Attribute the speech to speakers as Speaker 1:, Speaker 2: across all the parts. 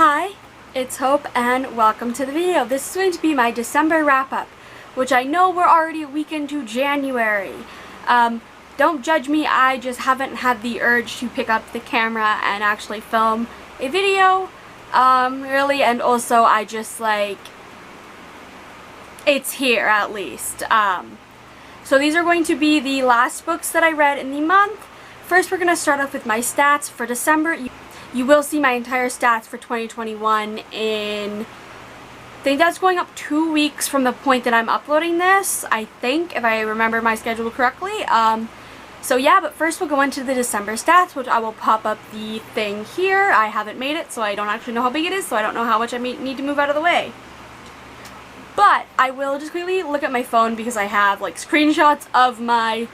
Speaker 1: Hi, it's Hope and welcome to the video. This is going to be my December wrap-up, which I know we're already a week into January. Don't judge me, I just haven't had the urge to pick up the camera and actually film a video, really, and also I just it's here at least. So these are going to be the last books that I read in the month. First, we're going to start off with my stats for December. You will see my entire stats for 2021 in, I think that's going up 2 weeks from the point that I'm uploading this, I think, if I remember my schedule correctly. So yeah, but first we'll go into the December stats, which I will pop up the thing here. I haven't made it, so I don't actually know how big it is, so I don't know how much I need to move out of the way. But I will just quickly look at my phone because I have screenshots of my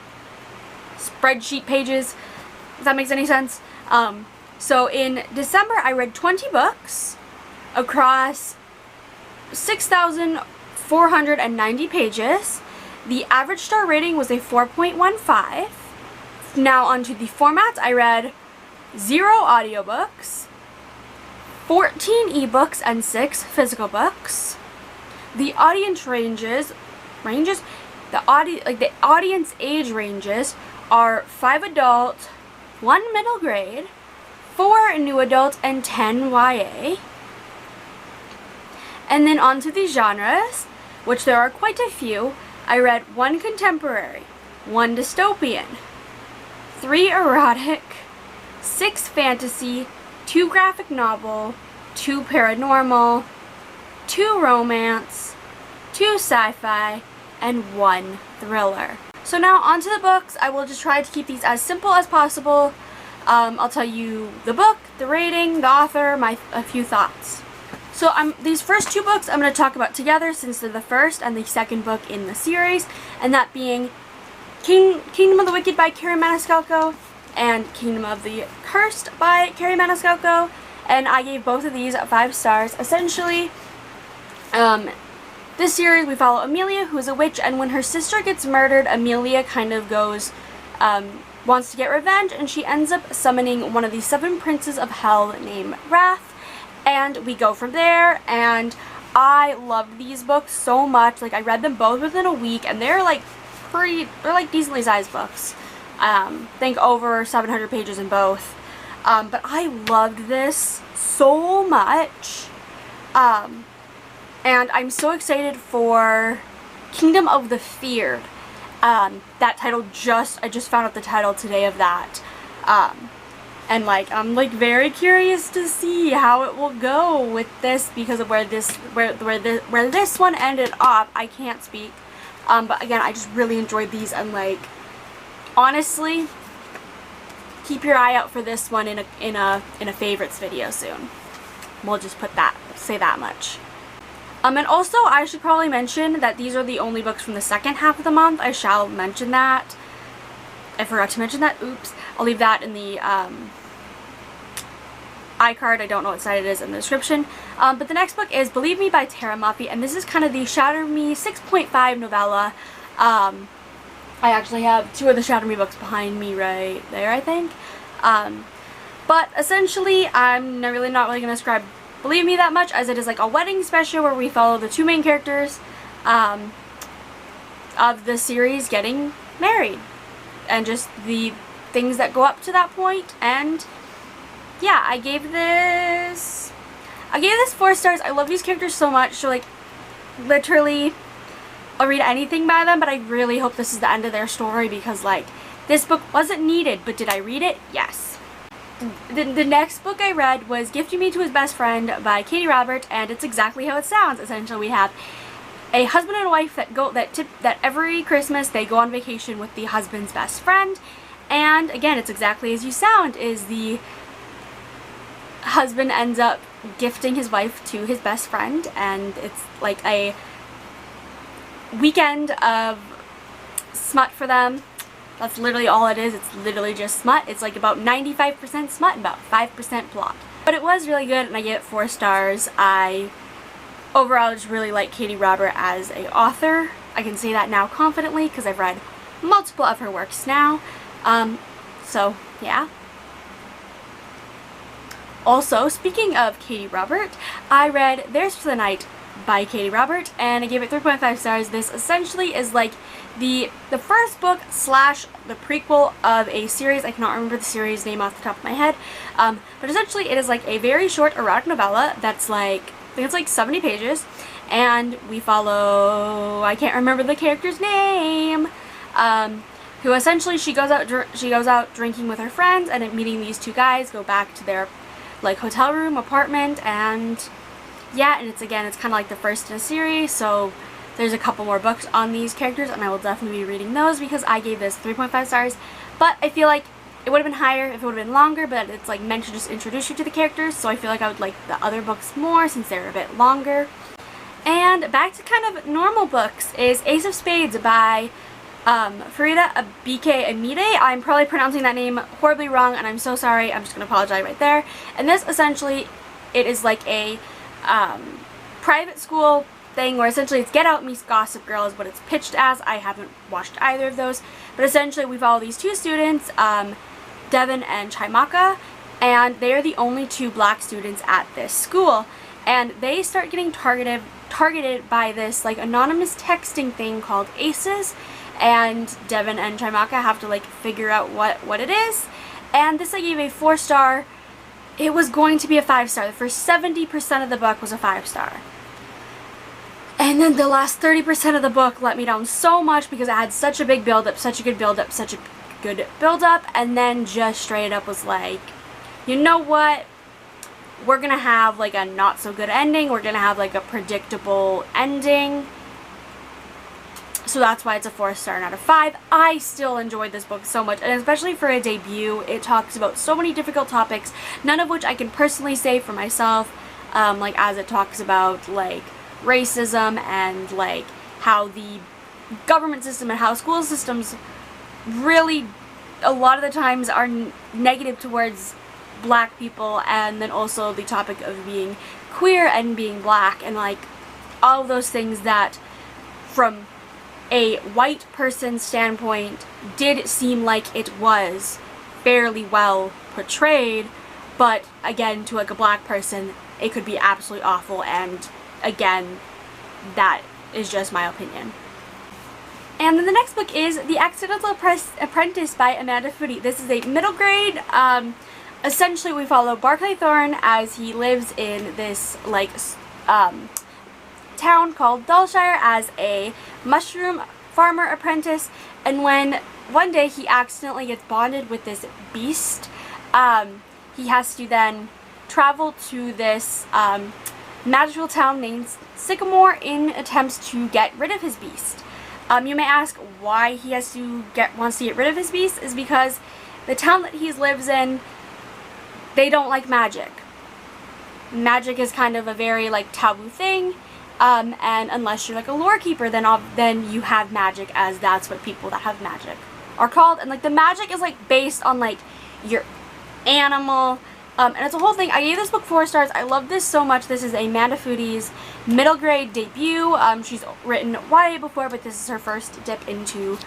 Speaker 1: spreadsheet pages, if that makes any sense. So in December, I read 20 books across 6,490 pages. The average star rating was a 4.15. Now onto the formats, I read 0 audiobooks, 14 ebooks, and 6 physical books. The audience the audience age ranges are 5 adult, 1 middle grade, 4 new adult, and 10 YA. And then onto the genres, which there are quite a few. I read 1 contemporary, 1 dystopian, 3 erotic, 6 fantasy, 2 graphic novel, 2 paranormal, 2 romance, 2 sci-fi, and 1 thriller. So now onto the books. I will just try to keep these as simple as possible. I'll tell you the book, the rating, the author, a few thoughts. So these first 2 books I'm going to talk about together since they're the first and the second book in the series, and that being Kingdom of the Wicked by Kerri Maniscalco and Kingdom of the Cursed by Kerri Maniscalco, and I gave both of these 5 stars. Essentially, this series we follow Amelia, who is a witch, and when her sister gets murdered, Amelia kind of goes, wants to get revenge, and she ends up summoning one of the 7 princes of hell named Wrath, and we go from there. And I loved these books so much. I read them both within a week, and they're decently sized books. I think over 700 pages in both. But I loved this so much. And I'm so excited for Kingdom of the Feared. That title I just found out the title today of that. And I'm very curious to see how it will go with this because of where this one ended up. I can't speak. But again, I just really enjoyed these, and honestly, keep your eye out for this one in a favorites video soon. We'll just say that much. And also, I should probably mention that these are the only books from the second half of the month. I shall mention that. I forgot to mention that. Oops. I'll leave that in the iCard. I don't know what side it is in the description. But the next book is Believe Me by Tahereh Mafi, and this is kind of the Shatter Me 6.5 novella. I actually have 2 of the Shatter Me books behind me right there, I think. But essentially, I'm really not going to describe Believe Me that much, as it is a wedding special where we follow the 2 main characters of the series getting married, and just the things that go up to that point. And yeah, I gave this 4 stars. I love these characters so much, so literally I'll read anything by them, but I really hope this is the end of their story because this book wasn't needed, but did I read it? Yes. The next book I read was Gifting Me to His Best Friend by Katie Robert, and it's exactly how it sounds. Essentially, we have a husband and wife that every Christmas they go on vacation with the husband's best friend, and again, it's exactly as you sound. Is the husband ends up gifting his wife to his best friend, and it's a weekend of smut for them. That's literally all it is. It's literally just smut. It's about 95% smut and about 5% plot. But it was really good, and I gave it 4 stars. I overall just really like Katie Robert as an author. I can say that now confidently because I've read multiple of her works now. So yeah. Also, speaking of Katee Robert, I read Theirs for the Night by Katee Robert, and I gave it 3.5 stars. This essentially is like the first book slash the prequel of a series. I cannot remember the series name off the top of my head, but essentially it is like a very short erotic novella that's like, I think it's like 70 pages, and we follow, I can't remember the character's name, who essentially she goes out drinking with her friends, and meeting these two guys, go back to their like hotel room, apartment, and yeah, and it's kind of like the first in a series, so there's a couple more books on these characters, and I will definitely be reading those because I gave this 3.5 stars, but I feel like it would have been higher if it would have been longer, but it's like meant to just introduce you to the characters, so I feel like I would like the other books more since they're a bit longer. And back to kind of normal books is Ace of Spades by Faridah, Àbíké-Íyímídé. I'm probably pronouncing that name horribly wrong, and I'm so sorry. I'm just going to apologize right there. And this essentially, it is like a private school thing where essentially it's Get Out meets Gossip Girl is what it's pitched as. I haven't watched either of those, but essentially we follow these two students, Devin and Chimaka, and they are the only two black students at this school, and they start getting targeted by this like anonymous texting thing called Aces, and Devin and Chimaka have to like figure out what it is. And this I gave a 4-star. It was going to be a 5-star. The first 70% of the book was a 5-star. And then the last 30% of the book let me down so much because it had such a big build-up, such a good build-up, such a good build-up, and then just straight up was like, you know what? We're gonna have like a not so good ending. We're gonna have like a predictable ending. So that's why it's a 4-star, not a 5. I still enjoyed this book so much, and especially for a debut, it talks about so many difficult topics, none of which I can personally say for myself, like as it talks about like racism and like how the government system and how school systems really a lot of the times are negative towards black people, and then also the topic of being queer and being black, and like all of those things that from a white person's standpoint did seem like it was fairly well portrayed, but again to like a black person it could be absolutely awful, and again that is just my opinion. And then the next book is The Accidental Apprentice by Amanda Foody. This is a middle grade. Essentially we follow Barclay Thorne as he lives in this like town called Dullshire as a mushroom farmer apprentice, and when one day he accidentally gets bonded with this beast, he has to then travel to this magical town named Sycamore in attempts to get rid of his beast. You may ask why he wants to get rid of his beast. Is because the town that he lives in, they don't like magic. Magic is kind of a very like taboo thing, and unless you're like a lore keeper, then you have magic, as that's what people that have magic are called. And like the magic is like based on like your animal, and it's a whole thing. I gave this book 4 stars. I love this so much. This is Amanda Foody's middle grade debut. She's written YA before, but this is her first dip into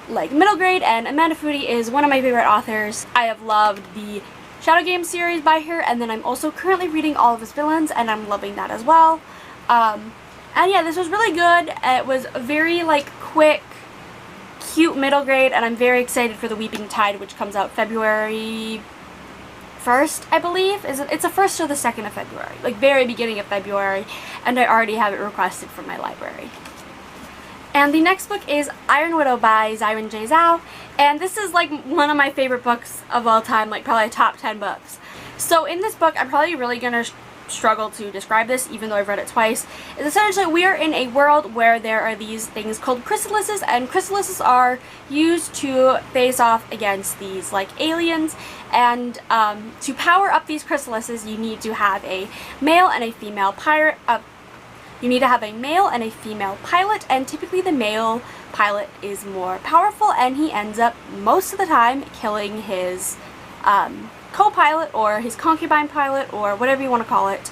Speaker 1: like middle grade, and Amanda Foody is one of my favorite authors. I have loved the Shadow Game series by her, and then I'm also currently reading All of His Villains, and I'm loving that as well. And yeah, this was really good. It was a very like quick, cute middle grade, and I'm very excited for The Weeping Tide, which comes out February 1st, I believe. It's the 1st or the 2nd of February, like very beginning of February, and I already have it requested from my library. And the next book is Iron Widow by Xiran J. Zhao, and this is like one of my favorite books of all time, like probably top 10 books. So in this book, I'm probably really gonna struggle to describe this, even though I've read it twice. Is essentially we are in a world where there are these things called chrysalises, and chrysalises are used to face off against these like aliens, and to power up these chrysalises you need to have a male and a female pirate. You need to have a male and a female pilot, and typically the male pilot is more powerful, and he ends up most of the time killing his co-pilot or his concubine pilot or whatever you want to call it.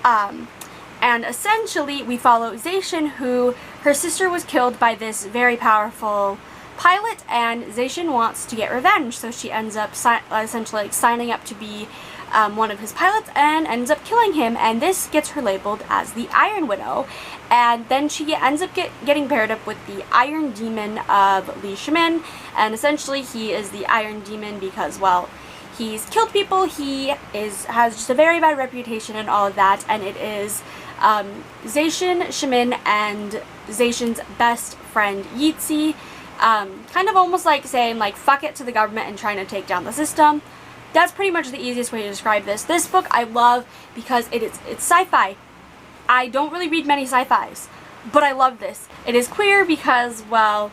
Speaker 1: And essentially we follow Zacian, who her sister was killed by this very powerful pilot, and Zacian wants to get revenge, so she ends up essentially like signing up to be one of his pilots and ends up killing him, and this gets her labeled as the Iron Widow. And then she ends up getting paired up with the Iron Demon of Li Shimin, and essentially he is the Iron Demon because, well, he's killed people, has just a very bad reputation and all of that, and it is Zacian, Shimin, and Zacian's best friend Yeetsi, kind of almost like saying, like, fuck it to the government and trying to take down the system. That's pretty much the easiest way to describe this. This book I love because it's sci-fi. I don't really read many sci-fis, but I love this. It is queer because, well,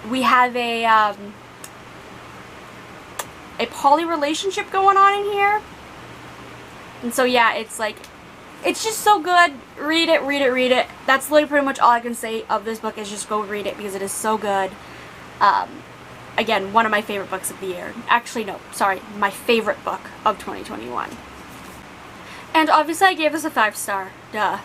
Speaker 1: we have a poly relationship going on in here. And so yeah, it's like, it's just so good. Read it, read it, read it. That's literally pretty much all I can say of this book, is just go read it because it is so good. Again, one of my favorite books of the year. Actually, no, sorry, my favorite book of 2021. And obviously I gave this a 5-star, duh.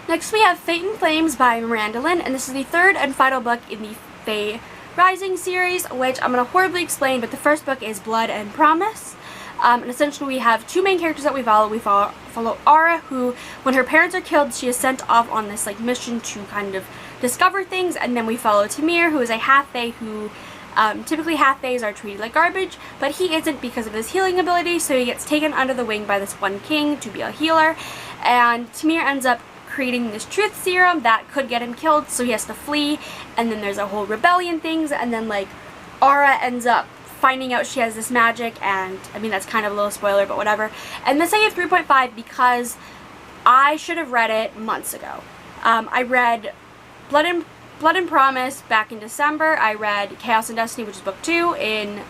Speaker 1: Next we have Fate and Flames by Miranda, and this is the third and final book in the Fae Rising series, which I'm going to horribly explain, but the first book is Blood and Promise. And essentially we have two main characters that we follow. We follow Ara, who, when her parents are killed, she is sent off on this like mission to kind of discover things, and then we follow Tamir, who is a half-fae who, typically half-faes are treated like garbage, but he isn't because of his healing ability, so he gets taken under the wing by this one king to be a healer, and Tamir ends up creating this truth serum that could get him killed, so he has to flee, and then there's a whole rebellion things, and then like Ara ends up finding out she has this magic, and I mean that's kind of a little spoiler, but whatever. And this I gave 3.5 because I should have read it months ago. I read Blood and Promise back in December. I read Chaos and Destiny, which is book 2, in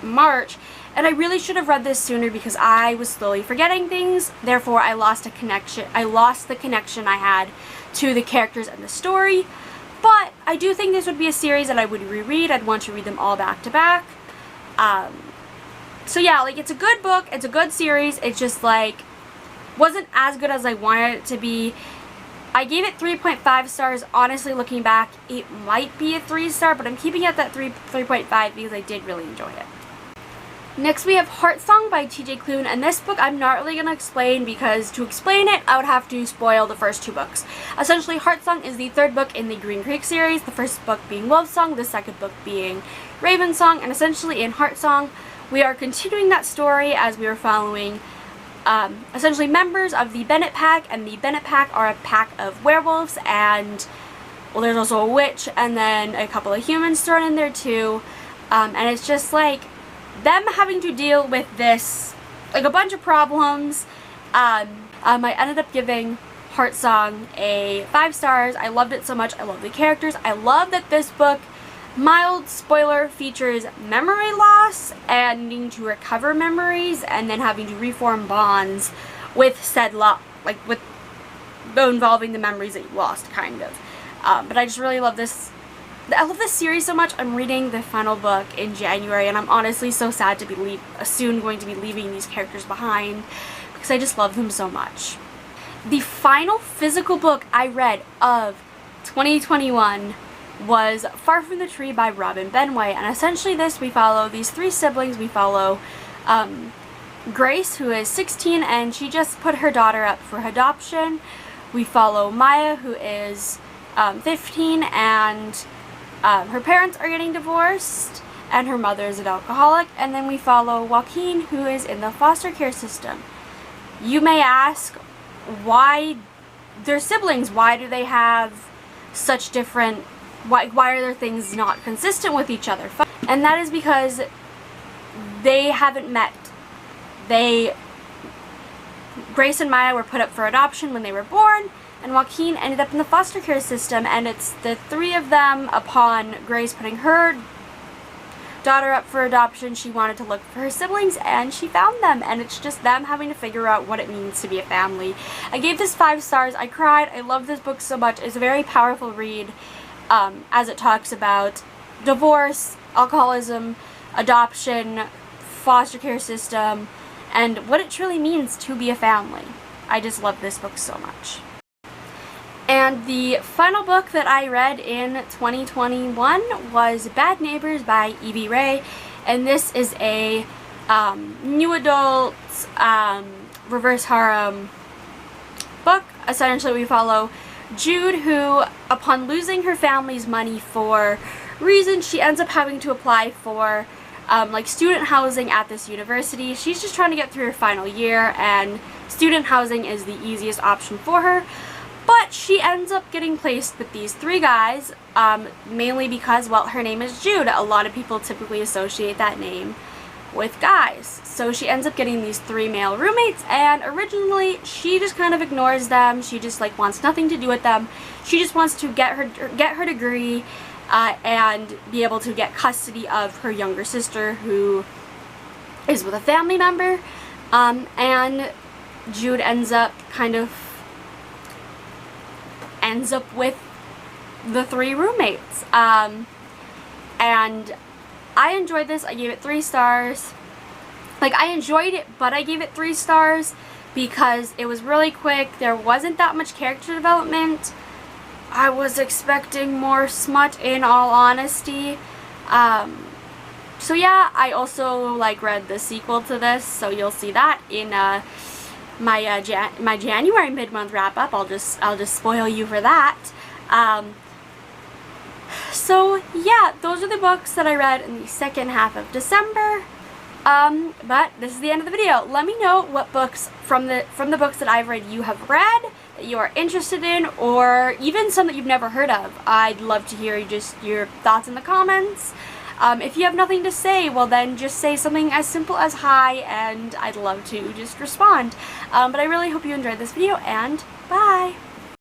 Speaker 1: March, and I really should have read this sooner because I was slowly forgetting things. Therefore, I lost a connection. I lost the connection I had to the characters and the story. But I do think this would be a series that I would reread. I'd want to read them all back to back. So yeah, like, it's a good book. It's a good series. It's just like wasn't as good as I wanted it to be. I gave it 3.5 stars. Honestly, looking back, it might be a 3-star, but I'm keeping it at that 3.5 because I did really enjoy it. Next we have Heartsong by TJ Klune, and this book I'm not really going to explain because to explain it I would have to spoil the first 2 books. Essentially, Heartsong is the 3rd book in the Green Creek series, the first book being Wolf Song, the 2nd book being Raven Song, and essentially in Heartsong we are continuing that story as we are following essentially members of the Bennett Pack, and the Bennett Pack are a pack of werewolves, and well, there's also a witch, and then a couple of humans thrown in there too, and it's just like them having to deal with this, like, a bunch of problems. I ended up giving Heartsong a 5 stars. I loved it so much. I love the characters. I love that this book, mild spoiler, features memory loss and needing to recover memories and then having to reform bonds with said like with involving the memories that you lost, kind of. But I just really love this. I love this series so much. I'm reading the final book in January, and I'm honestly so sad to be soon going to be leaving these characters behind because I just love them so much. The final physical book I read of 2021 was Far From the Tree by Robin Benway, and essentially this, we follow these 3 siblings. We follow Grace, who is 16 and she just put her daughter up for adoption. We follow Maya, who is 15 and her parents are getting divorced and her mother is an alcoholic. And then we follow Joaquin, who is in the foster care system. You may ask, why they're siblings? Why do they have such different, why are their things not consistent with each other? And that is because they haven't met. Grace and Maya were put up for adoption when they were born, and Joaquin ended up in the foster care system, and it's the 3 of them. Upon Grace putting her daughter up for adoption, she wanted to look for her siblings, and she found them, and it's just them having to figure out what it means to be a family. I gave this 5 stars. I cried. I love this book so much. It's a very powerful read, as it talks about divorce, alcoholism, adoption, foster care system, and what it truly means to be a family. I just love this book so much. And the final book that I read in 2021 was Bad Neighbors by Evie Rae, and this is a new adult reverse harem book. Essentially, we follow Jude, who, upon losing her family's money for reasons, she ends up having to apply for like student housing at this university. She's just trying to get through her final year, and student housing is the easiest option for her. But she ends up getting placed with these 3 guys, mainly because, well, her name is Jude. A lot of people typically associate that name with guys. So she ends up getting these 3 male roommates, and originally she just kind of ignores them. She just like wants nothing to do with them. She just wants to get her degree and be able to get custody of her younger sister, who is with a family member. And Jude ends up with the 3 roommates. And I enjoyed this. I gave it 3 stars. Like, I enjoyed it, but I gave it 3 stars because it was really quick. There wasn't that much character development. I was expecting more smut, in all honesty. So yeah, I also like read the sequel to this, so you'll see that in my January mid-month wrap-up. I'll just spoil you for that. So yeah, those are the books that I read in the second half of December. But this is the end of the video. Let me know what books from the books that I've read you have read, that you are interested in, or even some that you've never heard of. I'd love to hear just your thoughts in the comments. If you have nothing to say, well then just say something as simple as hi, and I'd love to just respond. But I really hope you enjoyed this video, and bye!